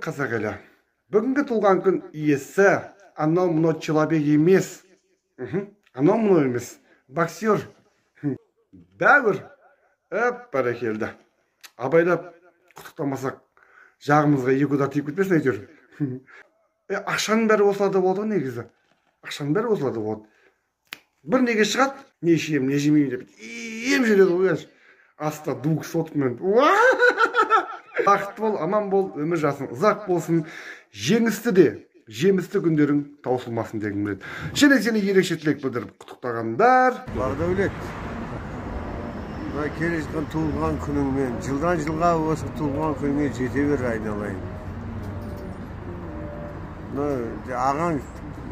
қазақ елі. Бүгінгі туған күн иесі анау мынау человек емес. Анау мынау емес. Боксер. Бәуір. Бәрекелді. Абайлап құттықтамасақ, жағымызға екі удар тиіп кетпесін әйтеуір. Ақшаның бәрі осыларда болды негізі. Ақшаның бәрі осыларда болды. Бір неге шығады, не ішем, не жемеймін деп. Ем жүреді ғой. Аста дуг сотымен. Бақытты бол, аман бол, өмір жасың ұзақ болсын. Жеңісті де, жемісті күндерің таусылмасын дегім келеді. Және сені ерекше тілек білдіріп құттықтағандар. Бардәулет. Келе жатқан туылған күніңмен, жылдан жылға осы туылған күніңе жете бер айналайын. Ағаң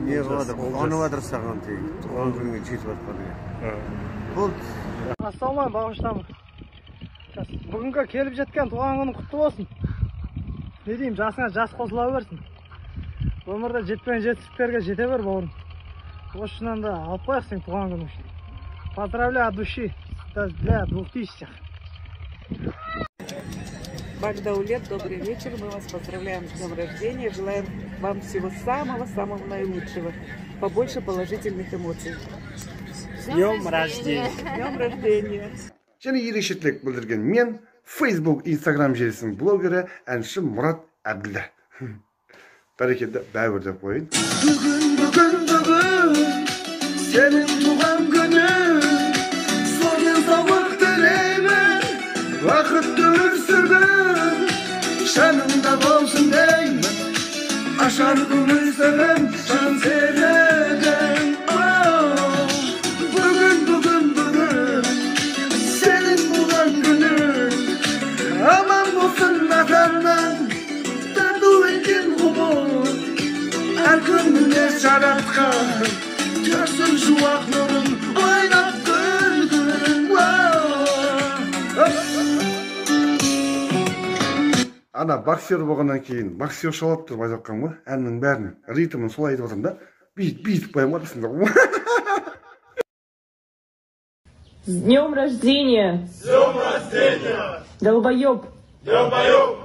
не қылады, қуанып жатыр саған тек, туған күніңе жетіп жатқаныңа. Болды. Ассалаумағалейкум, бағыштамын. Бүгінгі келіп жеткен туған күнің құтты болсын. Не деймін, жасыңа жас қосыла берсін. Өмірде жетпеген жетістіктерге жете бер, бауырым. Осынан да алып қояқ сен туған күнің үшін. Поздравляю от души. Для 2000-х. Багдаули, добрый вечер. Мы вас поздравляем с днем рождения. Желаем вам всего самого-самого наилучшего. Побольше положительных эмоций. С днем рождения! С днем рождения! Және ерекше тілек білдірген мен Facebook, Instagram желісінің блогері әнші Мұрат Әбділда. Бәрекелді бәуір деп қойын. Бүгін, сенің туған күнің. Вақытты өсірдің, шаныңда болсын деймін, ашар көңіл сырын, жан серігін. Бүгін, сенің туған күнің, аман болсын атаннан, тату екен ғұмыр, әр күніне жаратқан, көрсін жуақ нұрын, ойнап күлгін. Ана боксер болғаннан кейін боксер шалап тұрып айтып жатқан ғой, әннің бәрін ритмін солай айтып отырмын да, бүйтіп қоямын ғой дейсіңдер. С днем рождения! С днем рождения! Долбоеб! Долбоеб!